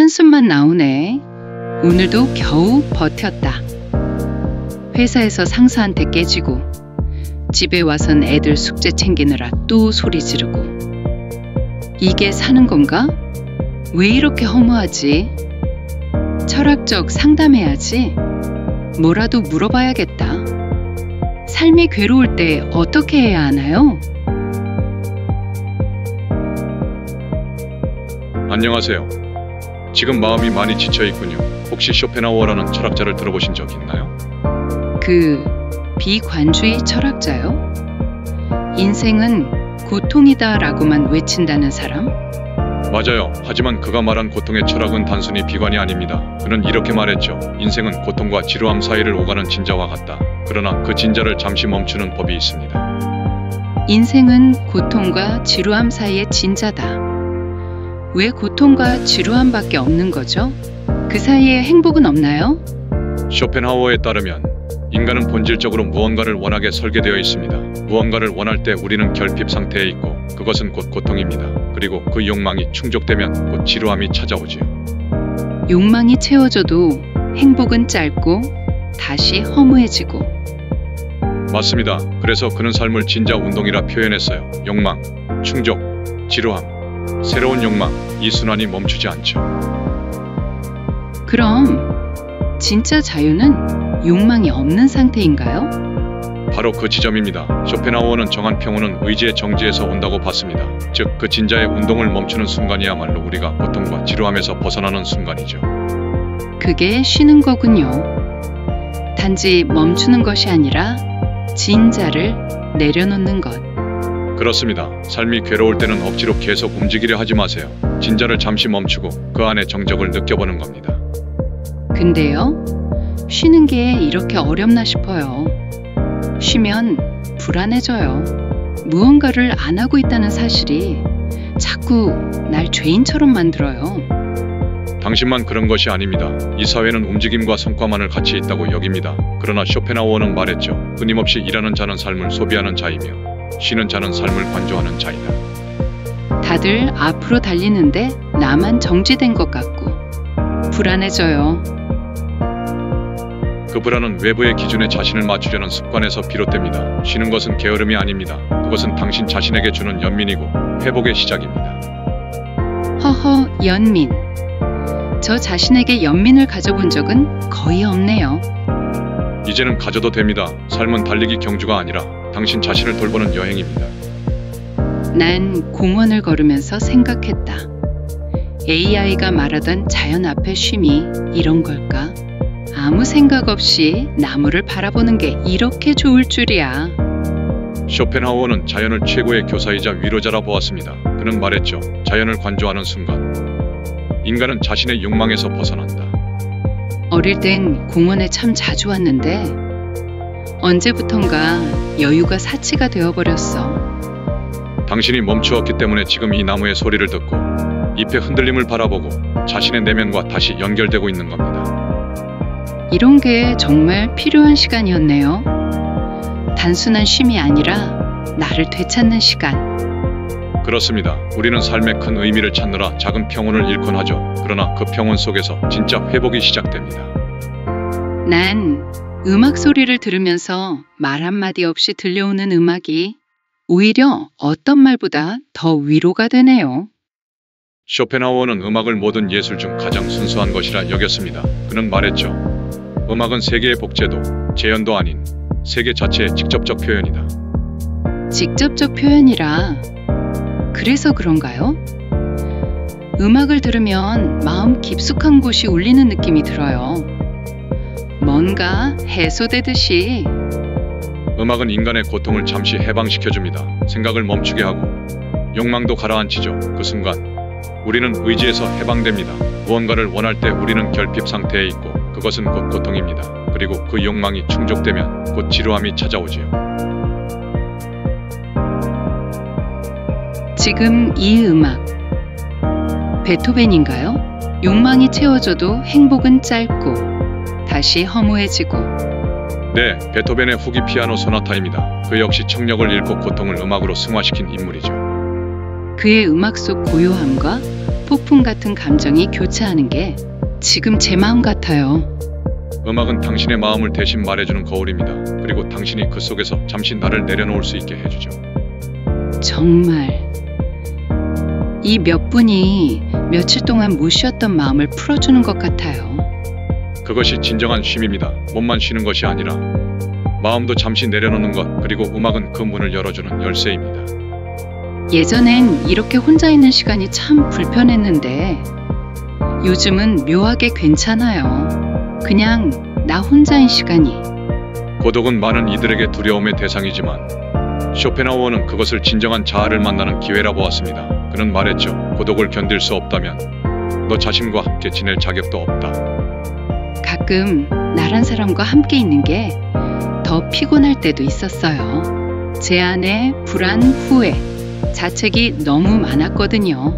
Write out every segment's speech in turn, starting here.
한숨만 나오네. 오늘도 겨우 버텼다. 회사에서 상사한테 깨지고 집에 와선 애들 숙제 챙기느라 또 소리 지르고. 이게 사는 건가? 왜 이렇게 허무하지? 철학적 상담해야지. 뭐라도 물어봐야겠다. 삶이 괴로울 때 어떻게 해야 하나요? 안녕하세요. 지금 마음이 많이 지쳐있군요. 혹시 쇼펜하우어라는 철학자를 들어보신 적 있나요? 비관주의 철학자요? 인생은 고통이다 라고만 외친다는 사람? 맞아요. 하지만 그가 말한 고통의 철학은 단순히 비관이 아닙니다. 그는 이렇게 말했죠. 인생은 고통과 지루함 사이를 오가는 진자와 같다. 그러나 그 진자를 잠시 멈추는 법이 있습니다. 인생은 고통과 지루함 사이의 진자다. 왜 고통과 지루함밖에 없는 거죠? 그 사이에 행복은 없나요? 쇼펜하우어에 따르면 인간은 본질적으로 무언가를 원하게 설계되어 있습니다. 무언가를 원할 때 우리는 결핍 상태에 있고 그것은 곧 고통입니다. 그리고 그 욕망이 충족되면 곧 지루함이 찾아오지요. 욕망이 채워져도 행복은 짧고 다시 허무해지고. 맞습니다. 그래서 그는 삶을 진자 운동이라 표현했어요. 욕망, 충족, 지루함, 새로운 욕망, 이 순환이 멈추지 않죠. 그럼 진짜 자유는 욕망이 없는 상태인가요? 바로 그 지점입니다. 쇼펜하우어는 정한 평온은 의지의 정지에서 온다고 봤습니다. 즉, 그 진자의 운동을 멈추는 순간이야말로 우리가 고통과 지루함에서 벗어나는 순간이죠. 그게 쉬는 거군요. 단지 멈추는 것이 아니라 진자를 내려놓는 것. 그렇습니다. 삶이 괴로울 때는 억지로 계속 움직이려 하지 마세요. 진자를 잠시 멈추고 그 안의 정적을 느껴보는 겁니다. 근데요, 쉬는 게 이렇게 어렵나 싶어요. 쉬면 불안해져요. 무언가를 안 하고 있다는 사실이 자꾸 날 죄인처럼 만들어요. 당신만 그런 것이 아닙니다. 이 사회는 움직임과 성과만을 가치 있다고 여깁니다. 그러나 쇼펜하우어는 말했죠. 끊임없이 일하는 자는 삶을 소비하는 자이며 쉬는 자는 삶을 관조하는 자이다. 다들 앞으로 달리는데 나만 정지된 것 같고 불안해져요. 그 불안은 외부의 기준에 자신을 맞추려는 습관에서 비롯됩니다. 쉬는 것은 게으름이 아닙니다. 그것은 당신 자신에게 주는 연민이고 회복의 시작입니다. 허허, 연민. 저 자신에게 연민을 가져본 적은 거의 없네요. 이제는 가져도 됩니다. 삶은 달리기 경주가 아니라 당신 자신을 돌보는 여행입니다. 난 공원을 걸으면서 생각했다. AI가 말하던 자연 앞의 쉼이 이런 걸까? 아무 생각 없이 나무를 바라보는 게 이렇게 좋을 줄이야. 쇼펜하우어는 자연을 최고의 교사이자 위로자라 보았습니다. 그는 말했죠. 자연을 관조하는 순간 인간은 자신의 욕망에서 벗어난다. 어릴 땐 공원에 참 자주 왔는데 언제부턴가 여유가 사치가 되어버렸어. 당신이 멈추었기 때문에 지금 이 나무의 소리를 듣고 잎의 흔들림을 바라보고 자신의 내면과 다시 연결되고 있는 겁니다. 이런 게 정말 필요한 시간이었네요. 단순한 쉼이 아니라 나를 되찾는 시간. 그렇습니다. 우리는 삶의 큰 의미를 찾느라 작은 평온을 잃곤 하죠. 그러나 그 평온 속에서 진짜 회복이 시작됩니다. 난 음악 소리를 들으면서 말 한마디 없이 들려오는 음악이 오히려 어떤 말보다 더 위로가 되네요. 쇼펜하우어는 음악을 모든 예술 중 가장 순수한 것이라 여겼습니다. 그는 말했죠. 음악은 세계의 복제도, 재현도 아닌 세계 자체의 직접적 표현이다. 직접적 표현이라 그래서 그런가요? 음악을 들으면 마음 깊숙한 곳이 울리는 느낌이 들어요. 뭔가 해소되듯이. 음악은 인간의 고통을 잠시 해방시켜줍니다. 생각을 멈추게 하고 욕망도 가라앉히죠. 그 순간 우리는 의지에서 해방됩니다. 무언가를 원할 때 우리는 결핍 상태에 있고 그것은 곧 고통입니다. 그리고 그 욕망이 충족되면 곧 지루함이 찾아오지요. 지금 이 음악 베토벤인가요? 욕망이 채워져도 행복은 짧고 다시 허무해지고. 네, 베토벤의 후기 피아노 소나타입니다. 그 역시 청력을 잃고 고통을 음악으로 승화시킨 인물이죠. 그의 음악 속 고요함과 폭풍 같은 감정이 교차하는 게 지금 제 마음 같아요. 음악은 당신의 마음을 대신 말해주는 거울입니다. 그리고 당신이 그 속에서 잠시 나를 내려놓을 수 있게 해주죠. 정말 이 몇 분이 며칠 동안 못 쉬었던 마음을 풀어주는 것 같아요. 그것이 진정한 쉼입니다. 몸만 쉬는 것이 아니라 마음도 잠시 내려놓는 것, 그리고 음악은 그 문을 열어주는 열쇠입니다. 예전엔 이렇게 혼자 있는 시간이 참 불편했는데 요즘은 묘하게 괜찮아요. 그냥 나 혼자인 시간이. 고독은 많은 이들에게 두려움의 대상이지만 쇼펜하우어는 그것을 진정한 자아를 만나는 기회라 보았습니다. 그는 말했죠. 고독을 견딜 수 없다면 너 자신과 함께 지낼 자격도 없다. 가끔 나란 사람과 함께 있는 게 더 피곤할 때도 있었어요. 제 안에 불안, 후회, 자책이 너무 많았거든요.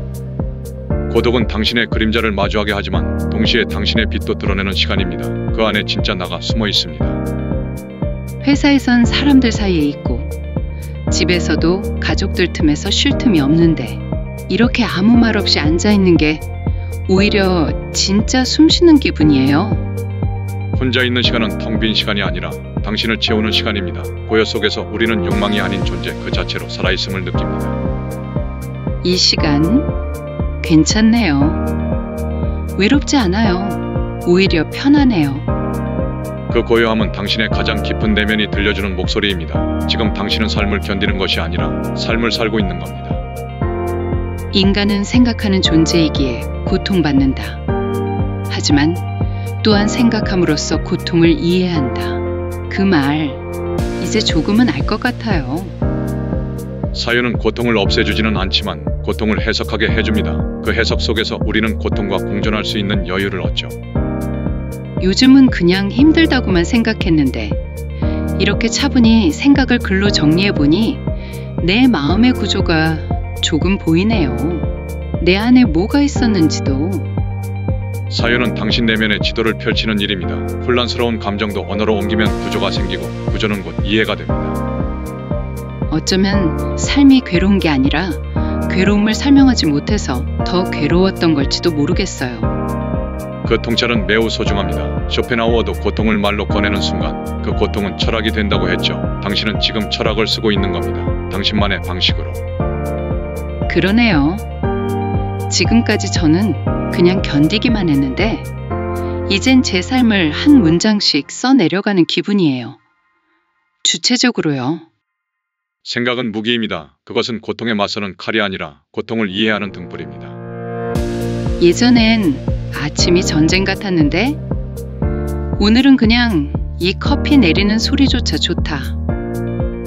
고독은 당신의 그림자를 마주하게 하지만 동시에 당신의 빛도 드러내는 시간입니다. 그 안에 진짜 나가 숨어 있습니다. 회사에선 사람들 사이에 있고 집에서도 가족들 틈에서 쉴 틈이 없는데 이렇게 아무 말 없이 앉아있는 게 오히려 진짜 숨 쉬는 기분이에요. 혼자 있는 시간은 텅 빈 시간이 아니라 당신을 채우는 시간입니다. 고요 속에서 우리는 욕망이 아닌 존재 그 자체로 살아있음을 느낍니다. 이 시간 괜찮네요. 외롭지 않아요. 오히려 편하네요. 그 고요함은 당신의 가장 깊은 내면이 들려주는 목소리입니다. 지금 당신은 삶을 견디는 것이 아니라 삶을 살고 있는 겁니다. 인간은 생각하는 존재이기에 고통받는다. 하지만 또한 생각함으로써 고통을 이해한다. 그 말 이제 조금은 알 것 같아요. 사유는 고통을 없애주지는 않지만 고통을 해석하게 해줍니다. 그 해석 속에서 우리는 고통과 공존할 수 있는 여유를 얻죠. 요즘은 그냥 힘들다고만 생각했는데 이렇게 차분히 생각을 글로 정리해보니 내 마음의 구조가 조금 보이네요. 내 안에 뭐가 있었는지도. 사유는 당신 내면의 지도를 펼치는 일입니다. 혼란스러운 감정도 언어로 옮기면 구조가 생기고 구조는 곧 이해가 됩니다. 어쩌면 삶이 괴로운 게 아니라 괴로움을 설명하지 못해서 더 괴로웠던 걸지도 모르겠어요. 그 통찰은 매우 소중합니다. 쇼펜하우어도 고통을 말로 꺼내는 순간 그 고통은 철학이 된다고 했죠. 당신은 지금 철학을 쓰고 있는 겁니다. 당신만의 방식으로. 그러네요. 지금까지 저는 그냥 견디기만 했는데 이젠 제 삶을 한 문장씩 써내려가는 기분이에요. 주체적으로요. 생각은 무기입니다. 그것은 고통에 맞서는 칼이 아니라 고통을 이해하는 등불입니다. 예전엔 아침이 전쟁 같았는데 오늘은 그냥 이 커피 내리는 소리조차 좋다.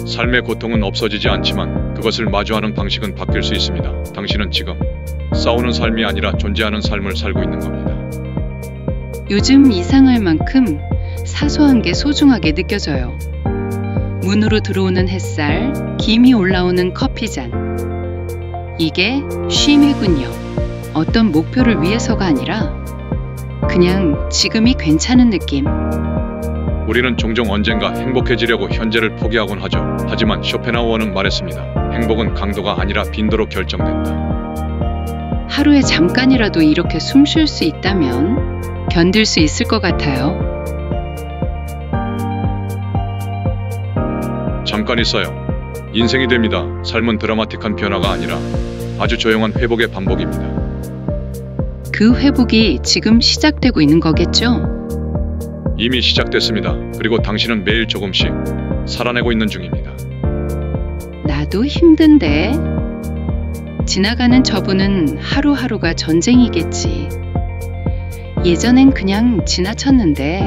삶의 고통은 없어지지 않지만 그것을 마주하는 방식은 바뀔 수 있습니다. 당신은 지금 싸우는 삶이 아니라 존재하는 삶을 살고 있는 겁니다. 요즘 이상할 만큼 사소한 게 소중하게 느껴져요. 문으로 들어오는 햇살, 김이 올라오는 커피잔. 이게 쉼이군요. 어떤 목표를 위해서가 아니라 그냥 지금이 괜찮은 느낌. 우리는 종종 언젠가 행복해지려고 현재를 포기하곤 하죠. 하지만 쇼펜하우어는 말했습니다. 행복은 강도가 아니라 빈도로 결정된다. 하루에 잠깐이라도 이렇게 숨 쉴 수 있다면 견딜 수 있을 것 같아요. 잠깐 있어요. 인생이 됩니다. 삶은 드라마틱한 변화가 아니라 아주 조용한 회복의 반복입니다. 그 회복이 지금 시작되고 있는 거겠죠? 이미 시작됐습니다. 그리고 당신은 매일 조금씩 살아내고 있는 중입니다. 나도 힘든데 지나가는 저분은 하루하루가 전쟁이겠지. 예전엔 그냥 지나쳤는데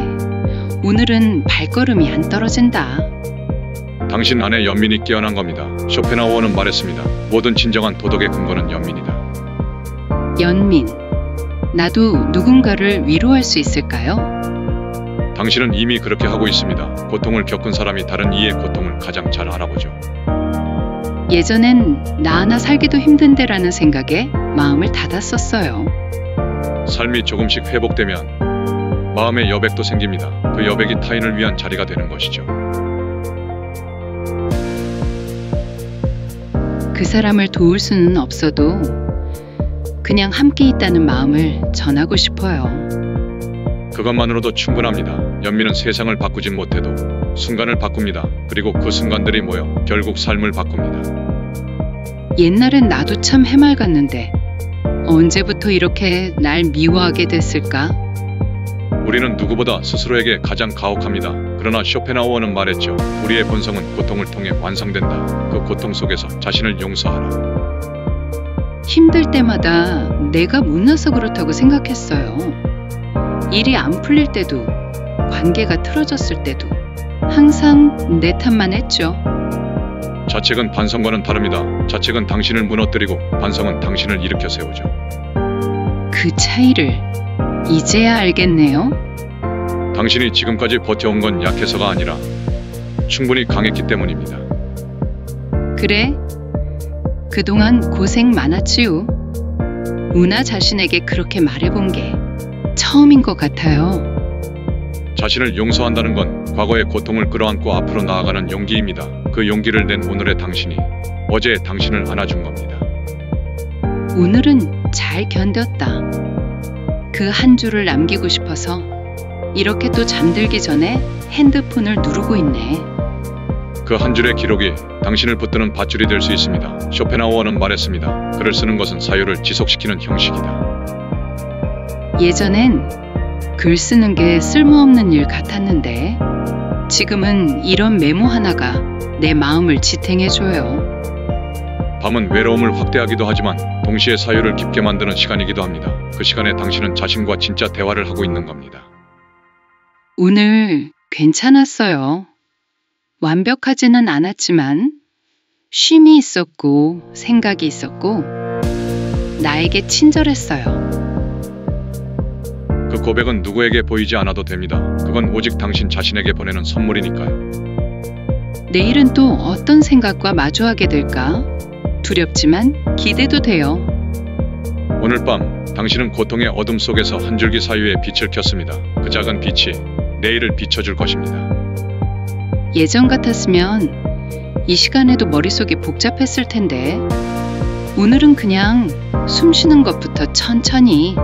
오늘은 발걸음이 안 떨어진다. 당신 안에 연민이 깨어난 겁니다. 쇼펜하우어는 말했습니다. 모든 진정한 도덕의 근거는 연민이다. 연민. 나도 누군가를 위로할 수 있을까요? 당신은 이미 그렇게 하고 있습니다. 고통을 겪은 사람이 다른 이의 고통을 가장 잘 알아보죠. 예전엔 나 하나 살기도 힘든데라는 생각에 마음을 닫았었어요. 삶이 조금씩 회복되면 마음의 여백도 생깁니다. 그 여백이 타인을 위한 자리가 되는 것이죠. 그 사람을 도울 수는 없어도 그냥 함께 있다는 마음을 전하고 싶어요. 그것만으로도 충분합니다. 연민은 세상을 바꾸진 못해도 순간을 바꿉니다. 그리고 그 순간들이 모여 결국 삶을 바꿉니다. 옛날엔 나도 참 해맑았는데 언제부터 이렇게 날 미워하게 됐을까? 우리는 누구보다 스스로에게 가장 가혹합니다. 그러나 쇼펜하우어는 말했죠. 우리의 본성은 고통을 통해 완성된다. 그 고통 속에서 자신을 용서하라. 힘들 때마다 내가 못나서 그렇다고 생각했어요. 일이 안 풀릴 때도, 관계가 틀어졌을 때도 항상 내 탓만 했죠. 자책은 반성과는 다릅니다. 자책은 당신을 무너뜨리고 반성은 당신을 일으켜 세우죠. 그 차이를 이제야 알겠네요. 당신이 지금까지 버텨온 건 약해서가 아니라 충분히 강했기 때문입니다. 그래? 그동안 고생 많았지요. 우나 자신에게 그렇게 말해본 게 처음인 것 같아요. 자신을 용서한다는 건 과거의 고통을 끌어안고 앞으로 나아가는 용기입니다. 그 용기를 낸 오늘의 당신이 어제의 당신을 안아준 겁니다. 오늘은 잘 견뎠다. 그 한 줄을 남기고 싶어서 이렇게 또 잠들기 전에 핸드폰을 누르고 있네. 그 한 줄의 기록이 당신을 붙드는 밧줄이 될 수 있습니다. 쇼펜하우어는 말했습니다. 글을 쓰는 것은 사유를 지속시키는 형식이다. 예전엔 글 쓰는 게 쓸모없는 일 같았는데 지금은 이런 메모 하나가 내 마음을 지탱해줘요. 밤은 외로움을 확대하기도 하지만 동시에 사유를 깊게 만드는 시간이기도 합니다. 그 시간에 당신은 자신과 진짜 대화를 하고 있는 겁니다. 오늘 괜찮았어요. 완벽하지는 않았지만 쉼이 있었고 생각이 있었고 나에게 친절했어요. 그 고백은 누구에게 보이지 않아도 됩니다. 그건 오직 당신 자신에게 보내는 선물이니까요. 내일은 또 어떤 생각과 마주하게 될까? 두렵지만 기대도 돼요. 오늘 밤 당신은 고통의 어둠 속에서 한 줄기 사유의 빛을 켰습니다. 그 작은 빛이 내일을 비춰줄 것입니다. 예전 같았으면 이 시간에도 머릿속이 복잡했을 텐데 오늘은 그냥 숨 쉬는 것부터 천천히.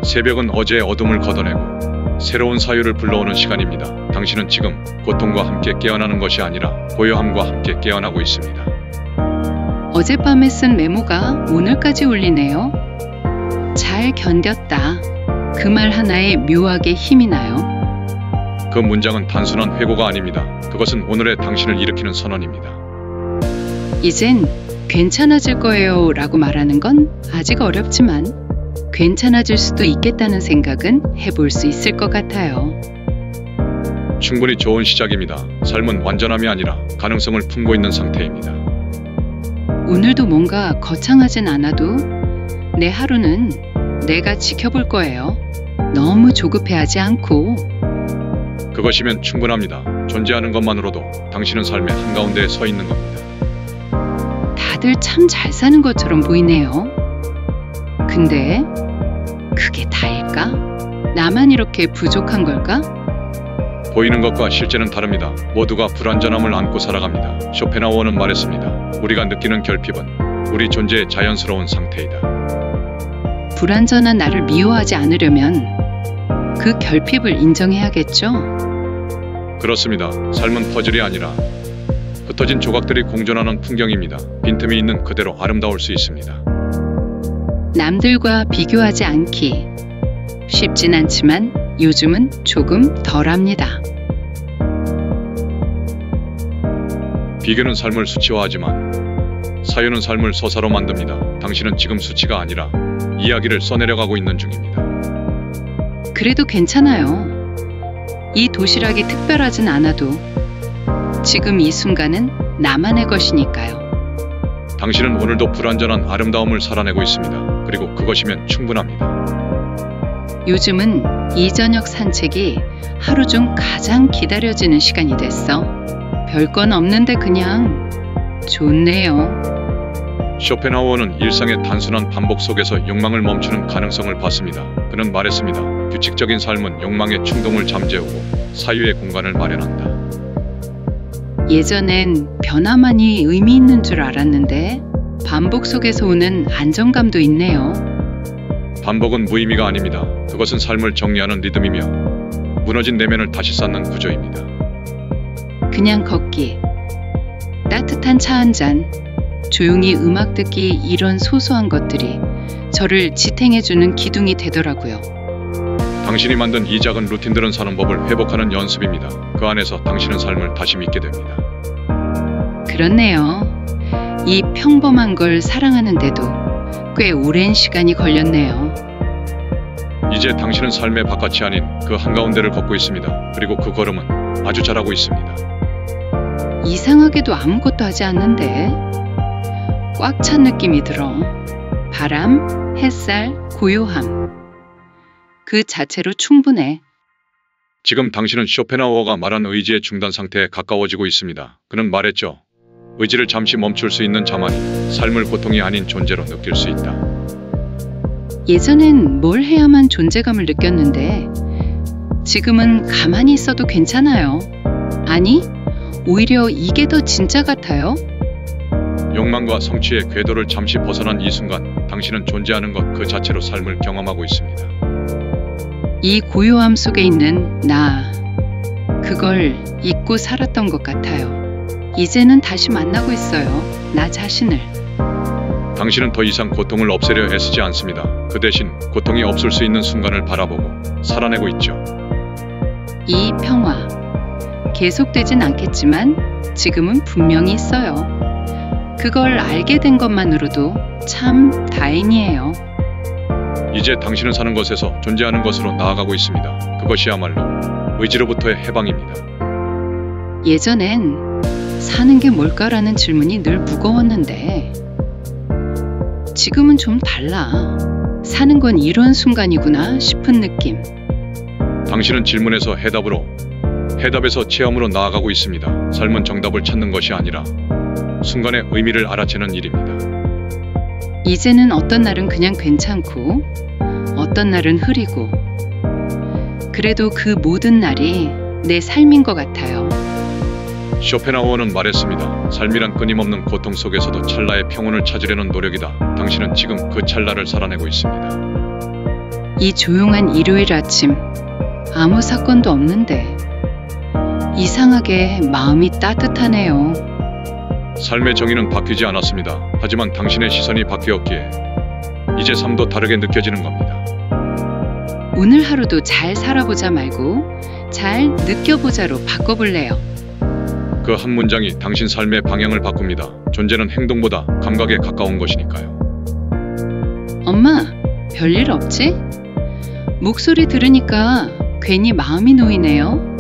새벽은 어제의 어둠을 걷어내고 새로운 사유를 불러오는 시간입니다. 당신은 지금 고통과 함께 깨어나는 것이 아니라 고요함과 함께 깨어나고 있습니다. 어젯밤에 쓴 메모가 오늘까지 울리네요. 잘 견뎠다. 그 말 하나에 묘하게 힘이 나요. 그 문장은 단순한 회고가 아닙니다. 그것은 오늘의 당신을 일으키는 선언입니다. 이젠 괜찮아질 거예요 라고 말하는 건 아직 어렵지만 괜찮아질 수도 있겠다는 생각은 해볼 수 있을 것 같아요. 충분히 좋은 시작입니다. 삶은 완전함이 아니라 가능성을 품고 있는 상태입니다. 오늘도 뭔가 거창하진 않아도 내 하루는 내가 지켜볼 거예요. 너무 조급해하지 않고. 그것이면 충분합니다. 존재하는 것만으로도 당신은 삶의 한가운데에 서 있는 겁니다. 다들 참 잘 사는 것처럼 보이네요. 근데 그게 다일까? 나만 이렇게 부족한 걸까? 보이는 것과 실제는 다릅니다. 모두가 불완전함을 안고 살아갑니다. 쇼펜하우어는 말했습니다. 우리가 느끼는 결핍은 우리 존재의 자연스러운 상태이다. 불완전한 나를 미워하지 않으려면 그 결핍을 인정해야겠죠? 그렇습니다. 삶은 퍼즐이 아니라 흩어진 조각들이 공존하는 풍경입니다. 빈틈이 있는 그대로 아름다울 수 있습니다. 남들과 비교하지 않기. 쉽진 않지만 요즘은 조금 덜합니다. 비교는 삶을 수치화하지만 사유는 삶을 서사로 만듭니다. 당신은 지금 수치가 아니라 이야기를 써내려가고 있는 중입니다. 그래도 괜찮아요. 이 도시락이 특별하진 않아도 지금 이 순간은 나만의 것이니까요. 당신은 오늘도 불완전한 아름다움을 살아내고 있습니다. 그리고 그것이면 충분합니다. 요즘은 이 저녁 산책이 하루 중 가장 기다려지는 시간이 됐어. 별건 없는데 그냥 좋네요. 쇼펜하우어는 일상의 단순한 반복 속에서 욕망을 멈추는 가능성을 봤습니다. 그는 말했습니다. 규칙적인 삶은 욕망의 충동을 잠재우고 사유의 공간을 마련한다. 예전엔 변화만이 의미 있는 줄 알았는데 반복 속에서 오는 안정감도 있네요. 반복은 무의미가 아닙니다. 그것은 삶을 정리하는 리듬이며 무너진 내면을 다시 쌓는 구조입니다. 그냥 걷기, 따뜻한 차 한 잔, 조용히 음악 듣기 이런 소소한 것들이 저를 지탱해주는 기둥이 되더라고요. 당신이 만든 이 작은 루틴들은 사는 법을 회복하는 연습입니다. 그 안에서 당신은 삶을 다시 믿게 됩니다. 그렇네요. 이 평범한 걸 사랑하는데도 꽤 오랜 시간이 걸렸네요. 이제 당신은 삶의 바깥이 아닌 그 한가운데를 걷고 있습니다. 그리고 그 걸음은 아주 잘하고 있습니다. 이상하게도 아무것도 하지 않는데 꽉 찬 느낌이 들어. 바람, 햇살, 고요함. 그 자체로 충분해. 지금 당신은 쇼펜하우어가 말한 의지의 중단 상태에 가까워지고 있습니다. 그는 말했죠. 의지를 잠시 멈출 수 있는 자만이 삶을 고통이 아닌 존재로 느낄 수 있다. 예전엔 뭘 해야만 존재감을 느꼈는데 지금은 가만히 있어도 괜찮아요. 아니, 오히려 이게 더 진짜 같아요. 욕망과 성취의 궤도를 잠시 벗어난 이 순간 당신은 존재하는 것 그 자체로 삶을 경험하고 있습니다. 이 고요함 속에 있는 나, 그걸 잊고 살았던 것 같아요. 이제는 다시 만나고 있어요. 나 자신을. 당신은 더 이상 고통을 없애려 애쓰지 않습니다. 그 대신 고통이 없을 수 있는 순간을 바라보고 살아내고 있죠. 이 평화, 계속되진 않겠지만 지금은 분명히 있어요. 그걸 알게 된 것만으로도 참 다행이에요. 이제 당신은 사는 것에서 존재하는 것으로 나아가고 있습니다. 그것이야말로 의지로부터의 해방입니다. 예전엔 사는 게 뭘까라는 질문이 늘 무거웠는데 지금은 좀 달라. 사는 건 이런 순간이구나 싶은 느낌. 당신은 질문에서 해답으로, 해답에서 체험으로 나아가고 있습니다. 삶은 정답을 찾는 것이 아니라 순간의 의미를 알아채는 일입니다. 이제는 어떤 날은 그냥 괜찮고 어떤 날은 흐리고 그래도 그 모든 날이 내 삶인 것 같아요. 쇼펜하우어는 말했습니다. 삶이란 끊임없는 고통 속에서도 찰나의 평온을 찾으려는 노력이다. 당신은 지금 그 찰나를 살아내고 있습니다. 이 조용한 일요일 아침, 아무 사건도 없는데 이상하게 마음이 따뜻하네요. 삶의 정의는 바뀌지 않았습니다. 하지만 당신의 시선이 바뀌었기에 이제 삶도 다르게 느껴지는 겁니다. 오늘 하루도 잘 살아보자 말고 잘 느껴보자로 바꿔볼래요. 그 한 문장이 당신 삶의 방향을 바꿉니다. 존재는 행동보다 감각에 가까운 것이니까요. 엄마, 별일 없지? 목소리 들으니까 괜히 마음이 놓이네요.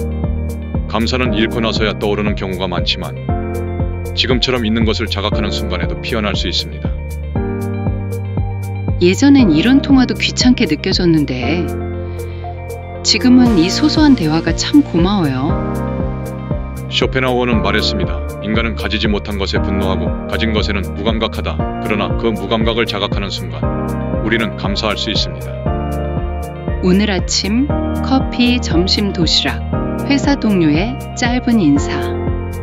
감사는 잃고 나서야 떠오르는 경우가 많지만 지금처럼 있는 것을 자각하는 순간에도 피어날 수 있습니다. 예전엔 이런 통화도 귀찮게 느껴졌는데 지금은 이 소소한 대화가 참 고마워요. 쇼펜하우어는 말했습니다. 인간은 가지지 못한 것에 분노하고 가진 것에는 무감각하다. 그러나 그 무감각을 자각하는 순간 우리는 감사할 수 있습니다. 오늘 아침 커피, 점심 도시락, 회사 동료의 짧은 인사.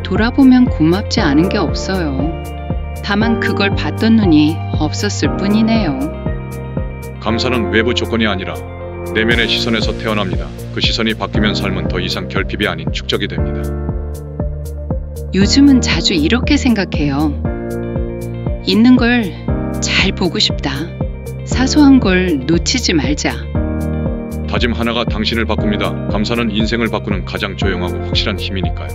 돌아보면 고맙지 않은 게 없어요. 다만 그걸 봤던 눈이 없었을 뿐이네요. 감사는 외부 조건이 아니라 내면의 시선에서 태어납니다. 그 시선이 바뀌면 삶은 더 이상 결핍이 아닌 축적이 됩니다. 요즘은 자주 이렇게 생각해요. 있는 걸 잘 보고 싶다. 사소한 걸 놓치지 말자. 다짐 하나가 당신을 바꿉니다. 감사는 인생을 바꾸는 가장 조용하고 확실한 힘이니까요.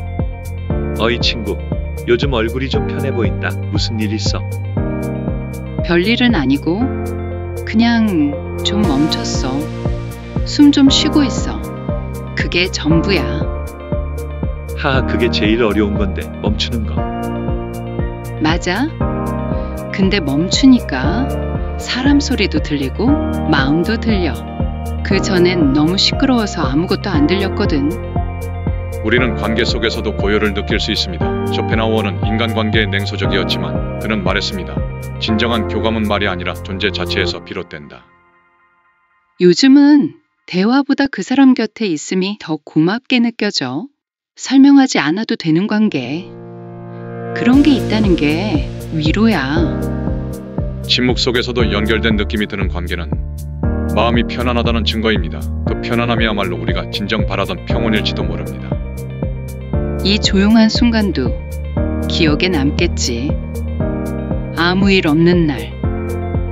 어이 친구, 요즘 얼굴이 좀 편해 보인다. 무슨 일 있어? 별일은 아니고 그냥 좀 멈췄어. 숨 좀 쉬고 있어. 그게 전부야. 하하, 그게 제일 어려운 건데 멈추는 거. 맞아. 근데 멈추니까 사람 소리도 들리고 마음도 들려. 그 전엔 너무 시끄러워서 아무것도 안 들렸거든. 우리는 관계 속에서도 고요를 느낄 수 있습니다. 쇼펜하우어는 인간관계에 냉소적이었지만 그는 말했습니다. 진정한 교감은 말이 아니라 존재 자체에서 비롯된다. 요즘은 대화보다 그 사람 곁에 있음이 더 고맙게 느껴져. 설명하지 않아도 되는 관계. 그런 게 있다는 게 위로야. 침묵 속에서도 연결된 느낌이 드는 관계는 마음이 편안하다는 증거입니다. 그 편안함이야말로 우리가 진정 바라던 평온일지도 모릅니다. 이 조용한 순간도 기억에 남겠지. 아무 일 없는 날,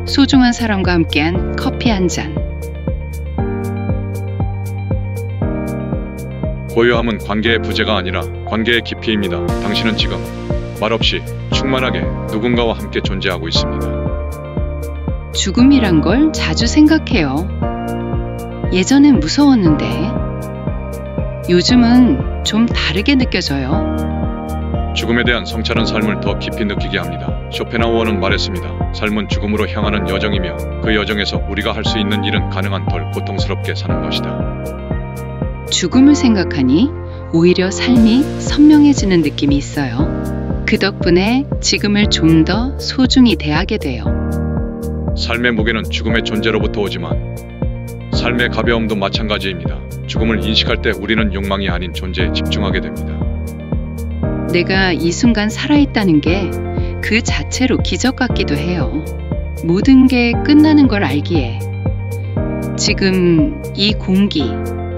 소중한 사람과 함께한 커피 한 잔. 고요함은 관계의 부재가 아니라 관계의 깊이입니다. 당신은 지금 말없이 충만하게 누군가와 함께 존재하고 있습니다. 죽음이란 걸 자주 생각해요. 예전엔 무서웠는데 요즘은 좀 다르게 느껴져요. 죽음에 대한 성찰은 삶을 더 깊이 느끼게 합니다. 쇼펜하우어는 말했습니다. 삶은 죽음으로 향하는 여정이며 그 여정에서 우리가 할 수 있는 일은 가능한 덜 고통스럽게 사는 것이다. 죽음을 생각하니 오히려 삶이 선명해지는 느낌이 있어요. 그 덕분에 지금을 좀 더 소중히 대하게 돼요. 삶의 무게는 죽음의 존재로부터 오지만 삶의 가벼움도 마찬가지입니다. 죽음을 인식할 때 우리는 욕망이 아닌 존재에 집중하게 됩니다. 내가 이 순간 살아있다는 게 그 자체로 기적 같기도 해요. 모든 게 끝나는 걸 알기에 지금 이 공기,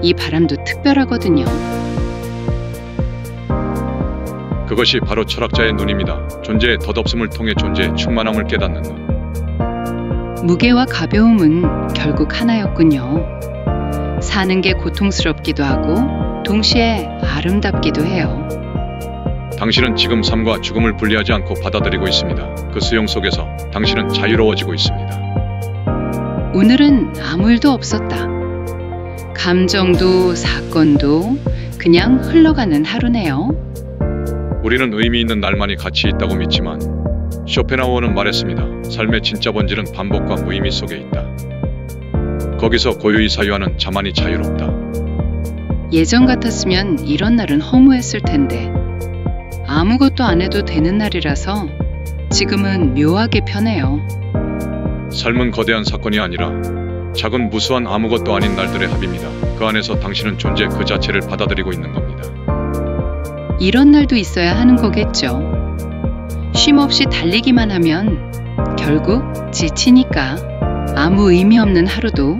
이 바람도 특별하거든요. 그것이 바로 철학자의 눈입니다. 존재의 덧없음을 통해 존재의 충만함을 깨닫는 눈. 무게와 가벼움은 결국 하나였군요. 사는 게 고통스럽기도 하고 동시에 아름답기도 해요. 당신은 지금 삶과 죽음을 분리하지 않고 받아들이고 있습니다. 그 수용 속에서 당신은 자유로워지고 있습니다. 오늘은 아무 일도 없었다. 감정도 사건도 그냥 흘러가는 하루네요. 우리는 의미 있는 날만이 가치 있다고 믿지만 쇼펜하우어는 말했습니다. 삶의 진짜 본질은 반복과 무의미 속에 있다. 거기서 고요히 사유하는 자만이 자유롭다. 예전 같았으면 이런 날은 허무했을 텐데 아무것도 안 해도 되는 날이라서 지금은 묘하게 편해요. 삶은 거대한 사건이 아니라 작은 무수한 아무것도 아닌 날들의 합입니다. 그 안에서 당신은 존재 그 자체를 받아들이고 있는 겁니다. 이런 날도 있어야 하는 거겠죠. 쉼 없이 달리기만 하면 결국 지치니까 아무 의미 없는 하루도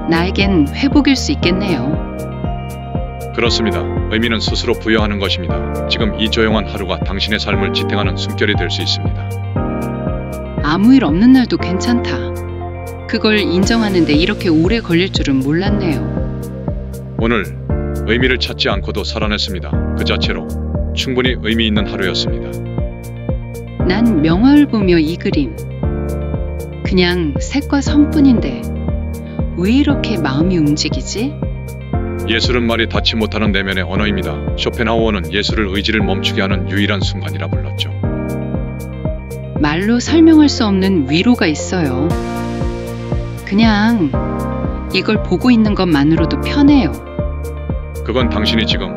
나에겐 회복일 수 있겠네요. 그렇습니다. 의미는 스스로 부여하는 것입니다. 지금 이 조용한 하루가 당신의 삶을 지탱하는 숨결이 될 수 있습니다. 아무 일 없는 날도 괜찮다. 그걸 인정하는데 이렇게 오래 걸릴 줄은 몰랐네요. 오늘 의미를 찾지 않고도 살아냈습니다. 그 자체로 충분히 의미 있는 하루였습니다. 난 명화를 보며 이 그림. 그냥 색과 선뿐인데 왜 이렇게 마음이 움직이지? 예술은 말이 닿지 못하는 내면의 언어입니다. 쇼펜하우어는 예술을 의지를 멈추게 하는 유일한 순간이라 불렀죠. 말로 설명할 수 없는 위로가 있어요. 그냥 이걸 보고 있는 것만으로도 편해요. 그건 당신이 지금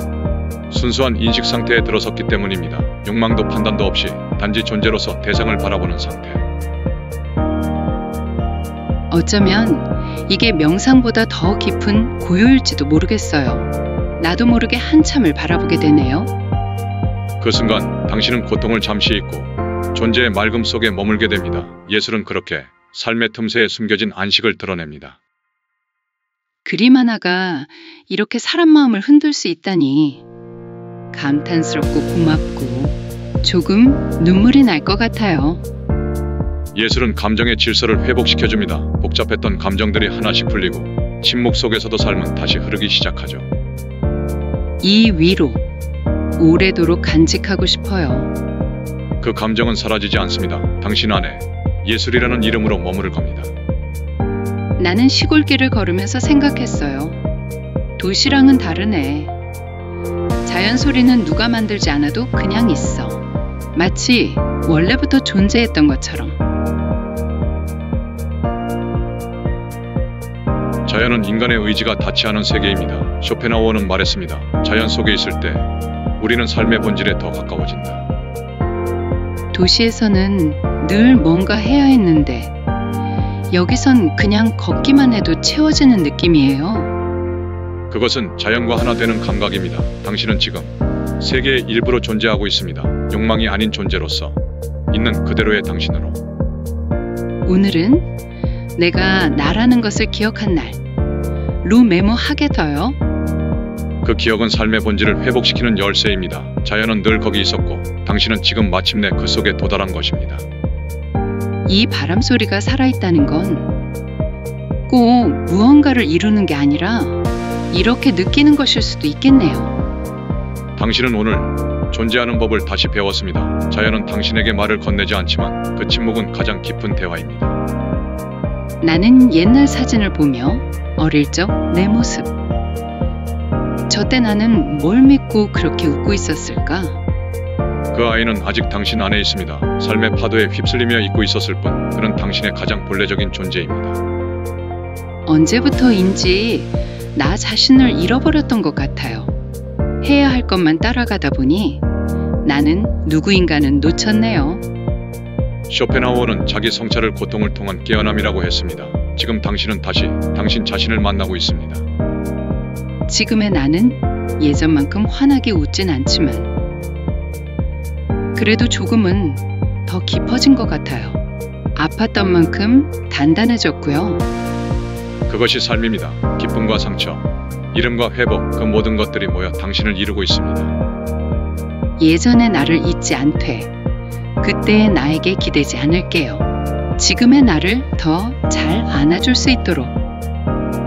순수한 인식 상태에 들어섰기 때문입니다. 욕망도 판단도 없이 단지 존재로서 대상을 바라보는 상태. 어쩌면 이게 명상보다 더 깊은 고요일지도 모르겠어요. 나도 모르게 한참을 바라보게 되네요. 그 순간 당신은 고통을 잠시 잊고 존재의 맑음 속에 머물게 됩니다. 예술은 그렇게 삶의 틈새에 숨겨진 안식을 드러냅니다. 그림 하나가 이렇게 사람 마음을 흔들 수 있다니 감탄스럽고 고맙고 조금 눈물이 날 것 같아요. 예술은 감정의 질서를 회복시켜줍니다. 복잡했던 감정들이 하나씩 풀리고 침묵 속에서도 삶은 다시 흐르기 시작하죠. 이 위로 오래도록 간직하고 싶어요. 그 감정은 사라지지 않습니다. 당신 안에 예술이라는 이름으로 머무를 겁니다. 나는 시골길을 걸으면서 생각했어요. 도시랑은 다르네. 자연 소리는 누가 만들지 않아도 그냥 있어. 마치 원래부터 존재했던 것처럼. 자연은 인간의 의지가 닿지 않은 세계입니다. 쇼펜하우어는 말했습니다. 자연 속에 있을 때 우리는 삶의 본질에 더 가까워진다. 도시에서는 늘 뭔가 해야 했는데 여기선 그냥 걷기만 해도 채워지는 느낌이에요. 그것은 자연과 하나 되는 감각입니다. 당신은 지금 세계의 일부로 존재하고 있습니다. 욕망이 아닌 존재로서 있는 그대로의 당신으로. 오늘은 내가 나라는 것을 기억한 날. 루 메모하게더요. 그 기억은 삶의 본질을 회복시키는 열쇠입니다. 자연은 늘 거기 있었고 당신은 지금 마침내 그 속에 도달한 것입니다. 이 바람 소리가 살아있다는 건 꼭 무언가를 이루는 게 아니라 이렇게 느끼는 것일 수도 있겠네요. 당신은 오늘 존재하는 법을 다시 배웠습니다. 자연은 당신에게 말을 건네지 않지만 그 침묵은 가장 깊은 대화입니다. 나는 옛날 사진을 보며 어릴 적 내 모습. 저때 나는 뭘 믿고 그렇게 웃고 있었을까? 그 아이는 아직 당신 안에 있습니다. 삶의 파도에 휩쓸리며 있고 있었을 뿐 그는 당신의 가장 본래적인 존재입니다. 언제부터인지 나 자신을 잃어버렸던 것 같아요. 해야 할 것만 따라가다 보니 나는 누구인가는 놓쳤네요. 쇼펜하우어는 자기 성찰을 고통을 통한 깨어남이라고 했습니다. 지금 당신은 다시 당신 자신을 만나고 있습니다. 지금의 나는 예전만큼 환하게 웃진 않지만 그래도 조금은 더 깊어진 것 같아요. 아팠던 만큼 단단해졌고요. 그것이 삶입니다. 기쁨과 상처, 이름과 회복, 그 모든 것들이 모여 당신을 이루고 있습니다. 예전의 나를 잊지 않되 그때의 나에게 기대지 않을게요. 지금의 나를 더 잘 안아줄 수 있도록.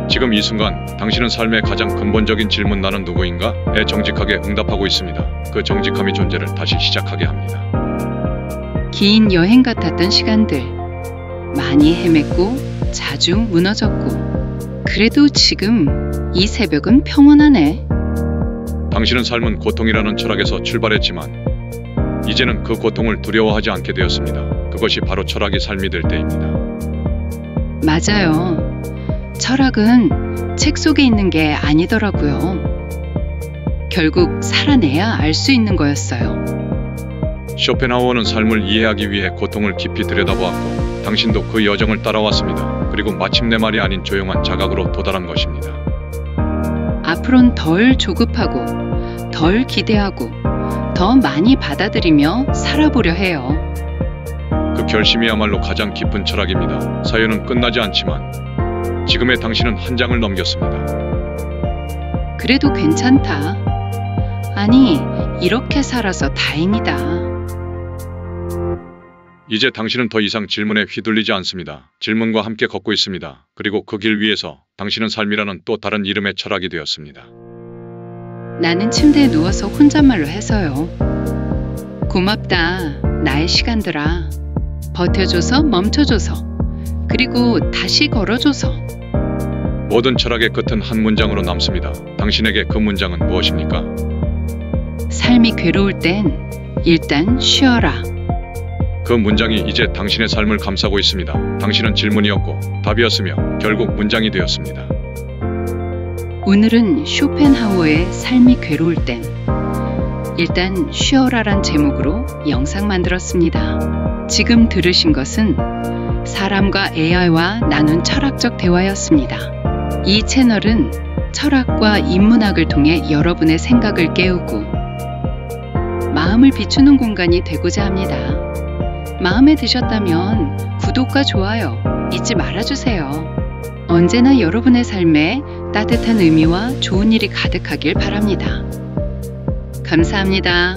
지금 이 순간 당신은 삶의 가장 근본적인 질문 나는 누구인가?에 정직하게 응답하고 있습니다. 그 정직함이 존재를 다시 시작하게 합니다. 긴 여행 같았던 시간들, 많이 헤맸고 자주 무너졌고 그래도 지금 이 새벽은 평온하네. 당신은 삶은 고통이라는 철학에서 출발했지만 이제는 그 고통을 두려워하지 않게 되었습니다. 그것이 바로 철학이 삶이 될 때입니다. 맞아요. 철학은 책 속에 있는 게 아니더라고요. 결국 살아내야 알 수 있는 거였어요. 쇼펜하우어는 삶을 이해하기 위해 고통을 깊이 들여다보았고 당신도 그 여정을 따라왔습니다. 그리고 마침내 말이 아닌 조용한 자각으로 도달한 것입니다. 앞으로는 덜 조급하고 덜 기대하고 더 많이 받아들이며 살아보려 해요. 그 결심이야말로 가장 깊은 철학입니다. 사연은 끝나지 않지만 지금의 당신은 한 장을 넘겼습니다. 그래도 괜찮다. 아니, 이렇게 살아서 다행이다. 이제 당신은 더 이상 질문에 휘둘리지 않습니다. 질문과 함께 걷고 있습니다. 그리고 그 길 위에서 당신은 삶이라는 또 다른 이름의 철학이 되었습니다. 나는 침대에 누워서 혼잣말로 해서요. 고맙다, 나의 시간들아. 버텨줘서 멈춰줘서 그리고 다시 걸어줘서. 모든 철학의 끝은 한 문장으로 남습니다. 당신에게 그 문장은 무엇입니까? 삶이 괴로울 땐 일단 쉬어라. 그 문장이 이제 당신의 삶을 감싸고 있습니다. 당신은 질문이었고 답이었으며 결국 문장이 되었습니다. 오늘은 쇼펜하우어의 삶이 괴로울 땐 일단 쉬어라란 제목으로 영상 만들었습니다. 지금 들으신 것은 사람과 AI와 나눈 철학적 대화였습니다. 이 채널은 철학과 인문학을 통해 여러분의 생각을 깨우고 마음을 비추는 공간이 되고자 합니다. 마음에 드셨다면 구독과 좋아요 잊지 말아주세요. 언제나 여러분의 삶에 따뜻한 의미와 좋은 일이 가득하길 바랍니다. 감사합니다.